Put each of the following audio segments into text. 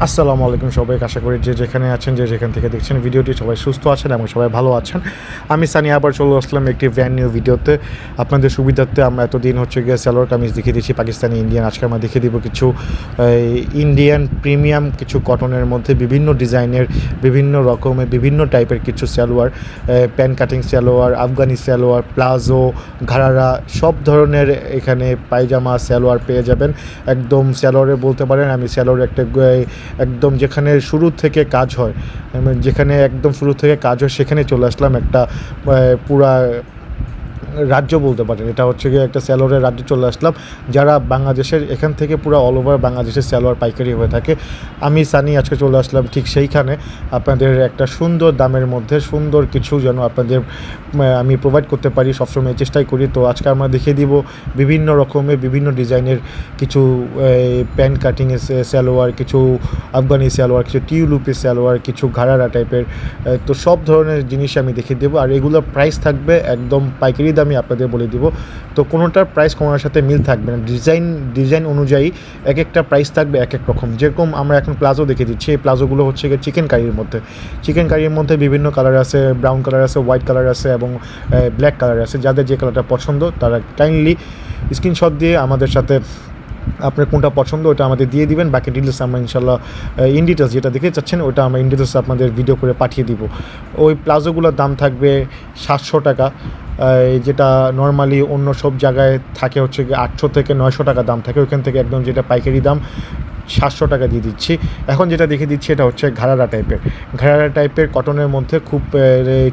আসসালামু আলাইকুম সবাইকে, আশা করি যে যেখানে আছেন যে যেখান থেকে দেখছেন ভিডিওটি সবাই সুস্থ আছেন এবং সবাই ভালো আছেন। আমি সানি আবার চলে আসলাম একটি ব্র্যান্ড নিউ ভিডিওতে। আপনাদের সুবিধার্থে আমরা এতদিন গিয়ে সালোয়ার কামিজ দেখিয়ে দিচ্ছি পাকিস্তানি, ইন্ডিয়ান। আজকে আমরা দেখিয়ে দিব কিছু ইন্ডিয়ান প্রিমিয়াম কিছু কটনের মধ্যে বিভিন্ন ডিজাইনের, বিভিন্ন রকমের, বিভিন্ন টাইপের কিছু salwar, pant cutting salwar, Afghani salwar, palazzo, ঘাড়ারা, সব ধরনের এখানে পায়জামা সালোয়ার পেয়ে যাবেন। একদম সালোয়ারে বলতে পারেন আমি সালোয়ার একটা একদম যেখানে শুরু থেকে কাজ হয়, যেখানে একদম শুরু থেকে কাজ হয় সেখানে চলে আসলাম। একটা পুরা রাজ্য বলতে পারেন, এটা গিয়ে একটা স্যালোয়ারের রাজ্যে চলে আসলাম। যারা বাংলাদেশের এখান থেকে পুরো অল ওভার বাংলাদেশের স্যালোয়ার পাইকারি হয়ে থাকে। আমি সানি আজকে চলে আসলাম ঠিক সেইখানে, আপনাদের একটা সুন্দর দামের মধ্যে সুন্দর কিছু যেন আপনাদের আমি প্রোভাইড করতে পারি, সবসময় চেষ্টাই করি। তো আজকে আমরা দেখিয়ে দিব বিভিন্ন রকমের বিভিন্ন ডিজাইনের কিছু প্যান্ট কাটিংয়ের সালোয়ার, কিছু আফগানি সালোয়ার, কিছু টিউলুপি সালোয়ার, কিছু ঘাড়ারা টাইপের। তো সব ধরনের জিনিস আমি দেখিয়ে দেবো, আর এগুলোর প্রাইস থাকবে একদম পাইকারি আমি আপনাদের বলে দিব। তো কোনোটার প্রাইস কোনোটার সাথে মিল থাকবে না, ডিজাইন অনুযায়ী এক একটা প্রাইস থাকবে এক এক রকম। যেরকম আমরা এখন প্লাজো দেখে দিচ্ছি, এই প্লাজোগুলো গিয়ে চিকেন কারির মধ্যে বিভিন্ন কালার আছে, ব্রাউন কালার আছে, হোয়াইট কালার আছে এবং ব্ল্যাক কালার আছে। যাদের যে কালারটা পছন্দ তারা কাইন্ডলি স্ক্রিনশট দিয়ে আমাদের সাথে আপনার কোনটা পছন্দ ওটা আমাদের দিয়ে দিবেন। বাকি ডিটেলস আমরা ইনশাল্লাহ ইন ডিটেলস যেটা দেখতে চাচ্ছেন ওটা আমরা ইন ডিটেলস আপনাদের ভিডিও করে পাঠিয়ে দিব। ওই প্লাজোগুলোর দাম থাকবে 700 টাকা, যেটা নর্মালি অন্য সব জায়গায় থাকে গিয়ে 800 থেকে 900 টাকা দাম থাকে। ওইখান থেকে একদম যেটা পাইকারি দাম 700 টাকা দিয়ে দিচ্ছি। এখন যেটা দেখে দিচ্ছি এটা ঘাড়ারা টাইপের কটনের মধ্যে, খুব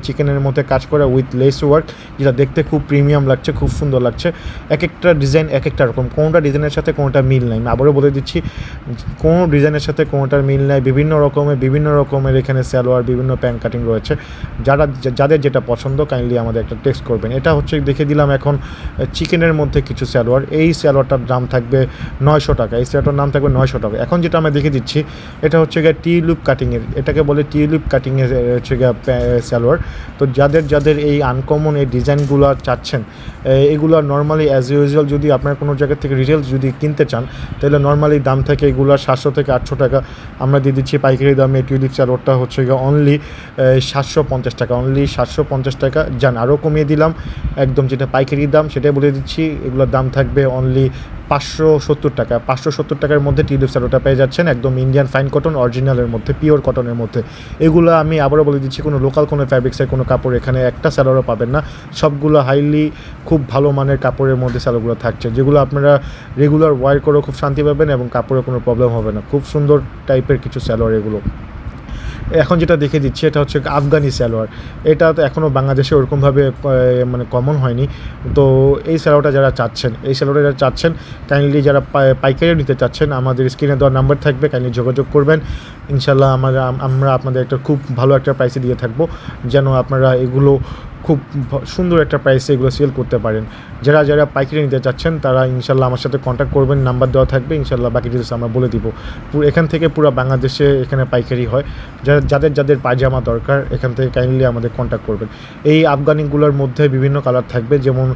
চিকেনের মধ্যে কাজ করা উইথ লেস ওয়ার্ক, যেটা দেখতে খুব প্রিমিয়াম লাগছে, খুব সুন্দর লাগছে। এক একটা ডিজাইন এক একটা রকম, কোনোটা ডিজাইনের সাথে কোনোটা মিল নাই। আমি আবারও বলে দিচ্ছি, কোনো ডিজাইনের সাথে কোনোটার মিল নাই। বিভিন্ন রকমের এখানে সালোয়ার, বিভিন্ন প্যান্ট কাটিং রয়েছে। যাদের যেটা পছন্দ কাইন্ডলি আমাদের একটা টেক্সট করবেন। এটা দেখে দিলাম এখন চিকেনের মধ্যে কিছু সালোয়ার। এই সালোয়ারটার দাম থাকবে 900 টাকা, এই সালোয়ারটার নাম থাকবে 900 টাকা। এখন যেটা আমরা দেখে দিচ্ছি এটা গিয়ে টিউলিপ কাটিংয়ের, এটাকে বলে টিউলিপ কাটিংয়ের গিয়ে সালোয়ার। তো যাদের এই আনকমন এই ডিজাইনগুলো চাচ্ছেন, এগুলো নর্মালি অ্যাজ ইউজুয়াল যদি আপনার কোনো জায়গা থেকে রিটেল যদি কিনতে চান তাহলে নর্মালি দাম থাকে এগুলো 700 থেকে 800 টাকা। আমরা দিয়ে দিচ্ছি পাইকারি দামে টিউলিপ সালোয়ারটা গিয়ে অনলি 750 টাকা, অনলি 750 টাকা। যান আরও কমিয়ে দিলাম, একদম যেটা পাইকারি দাম সেটাই বলে দিচ্ছি। এগুলোর দাম থাকবে অনলি 570 টাকা। 570 টাকার মধ্যে টিউলিপ সালোয়ারটা পেয়ে যাচ্ছেন, একদম ইন্ডিয়ান ফাইন কটন অরিজিনালের মধ্যে, পিওর কটনের মধ্যে। এগুলো আমি আবারও বলে দিচ্ছি কোনো লোকাল কোনো ফ্যাব্রিক্সের কোনো কাপড় এখানে একটা সালোয়ারও পাবেন না। সবগুলো হাইলি খুব ভালো মানের কাপড়ের মধ্যে সালোয়ারগুলো থাকছে, যেগুলো আপনারা রেগুলার ওয়ার করেও খুব শান্তি পাবেন এবং কাপড়ে কোনো প্রবলেম হবে না। খুব সুন্দর টাইপের কিছু সালোয়ার এগুলো। এখন যেটা দেখে দিচ্ছি এটা আফগানি সালোয়ার। এটা তো এখনও বাংলাদেশে ওরকমভাবে কমন হয়নি। তো এই সালোয়ারটা যারা চাচ্ছেন কাইন্ডলি যারা পাইকারি নিতে চাচ্ছেন, আমাদের স্ক্রিনে দেওয়ার নাম্বার থাকবে, কাইন্ডলি যোগাযোগ করবেন। ইনশাল্লাহ আমরা আপনাদের একটা খুব ভালো একটা প্রাইসে দিয়ে থাকবো, যেন আপনারা এগুলো খুব সুন্দর একটা প্রাইসে এগুলো সেল করতে পারেন। যারা পাইকারি নিতে চাচ্ছেন তারা ইনশাল্লাহ আমার সাথে কন্ট্যাক্ট করবেন, নাম্বার দেওয়া থাকবে। ইনশাল্লাহ বাকি ডিটেলস আমরা বলে দিব। এখান থেকে পুরো বাংলাদেশে এখানে পাইকারি হয়। যাদের পায়জামা দরকার এখান থেকে কাইন্ডলি আমাদের কন্ট্যাক্ট করবেন। এই আফগানিগুলোর মধ্যে বিভিন্ন কালার থাকবে, যেমন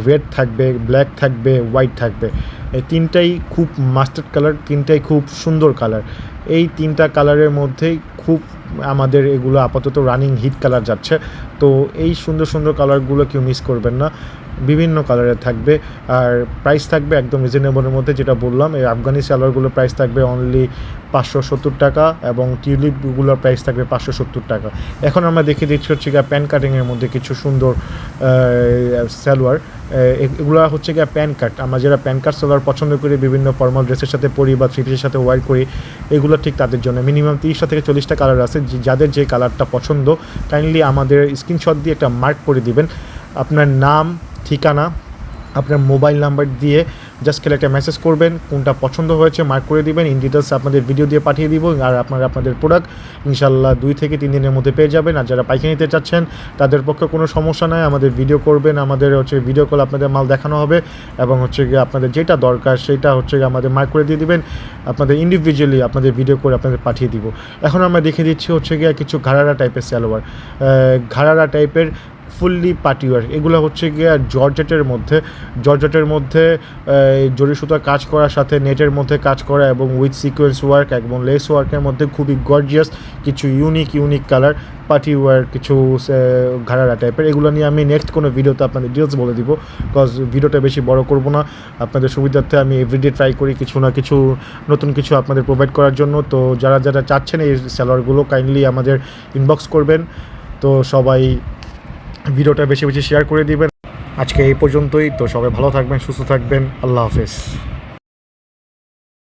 রেড থাকবে, ব্ল্যাক থাকবে, হোয়াইট থাকবে। এই তিনটাই খুব মাস্টার্ড কালার, তিনটাই খুব সুন্দর কালার। এই তিনটা কালারের মধ্যেই খুব আমাদের এগুলো আপাতত রানিং হিট কালার যাচ্ছে। তো এই সুন্দর সুন্দর কালারগুলো কেউ মিস করবেন না, বিভিন্ন কালারের থাকবে। আর প্রাইস থাকবে একদম রিজনেবলের মধ্যে, যেটা বললাম। এই আফগানি সালোয়ারগুলোর প্রাইস থাকবে অনলি 570 টাকা এবং টিউলিপগুলোর প্রাইস থাকবে 570 টাকা। এখন আমরা দেখে দিচ্ছি প্যান্ট কাটিংয়ের মধ্যে কিছু সুন্দর সালোয়ার। এগুলো গিয়ে প্যান্ট কাট। আমরা যারা প্যান্ট কাট সালোয়ার পছন্দ করি, বিভিন্ন ফর্মাল ড্রেসের সাথে পরি বা থ্রি পিসের সাথে ওয়ার করি, এগুলো ঠিক তাদের জন্য। মিনিমাম 30টা থেকে 40টা কালার আছে। যাদের যে কালারটা পছন্দ কাইন্ডলি আমাদের স্ক্রিনশট দিয়ে একটা মার্ক করে দিবেন। আপনার নাম, ঠিকানা, আপনার মোবাইল নাম্বার দিয়ে জাস্ট খেলে একটা মেসেজ করবেন, কোনটা পছন্দ হয়েছে মার্ক করে দিবেন। ইন ডিটেলস আপনাদের ভিডিও দিয়ে পাঠিয়ে দিব, আর আপনাদের প্রোডাক্ট ইনশাল্লাহ 2 থেকে 3 দিনের মধ্যে পেয়ে যাবেন। আর যারা পাইকারি নিতে চাচ্ছেন তাদের পক্ষে কোনো সমস্যা নয়, আমাদের ভিডিও করবেন, আমাদের ভিডিও কল আপনাদের মাল দেখানো হবে এবং গিয়ে আপনাদের যেটা দরকার সেটা গিয়ে আমাদের মার্ক করে দিয়ে দিবেন। আপনাদের ইন্ডিভিজুয়ালি আপনাদের ভিডিও করে আপনাদের পাঠিয়ে দিব। এখন আমরা দেখে দিচ্ছি গিয়ে কিছু ঘাড়ারা টাইপের সালোয়ার, ঘাড়ারা টাইপের ফুললি পার্টিওয়ার। এগুলো হচ্ছে গিয়ে জর্জেটের মধ্যে জরি সুতার কাজ করার সাথে নেটের মধ্যে কাজ করা এবং উইথ সিকোয়েন্স ওয়ার্ক এবং লেস ওয়ার্কের মধ্যে খুবই গর্জিয়াস কিছু ইউনিক কালার পার্টি ওয়ার কিছু ঘাড়ারা টাইপের। এগুলো নিয়ে আমি নেক্সট কোনো ভিডিওতে আপনাদের ডিটেলস বলে দিব, বিকজ ভিডিওটা বেশি বড় করব না। আপনাদের সুবিধার্থে আমি এভরিডে ট্রাই করি কিছু না কিছু নতুন কিছু আপনাদের প্রোভাইড করার জন্য। তো যারা চাচ্ছেন এই সালোয়ারগুলো কাইন্ডলি আমাদের ইনবক্স করবেন। তো সবাই ভিডিওটা বেশি শেয়ার করে দিবেন। আজকে এই পর্যন্তই। তো সবাই ভালো থাকবেন, সুস্থ থাকবেন। আল্লাহ হাফেজ।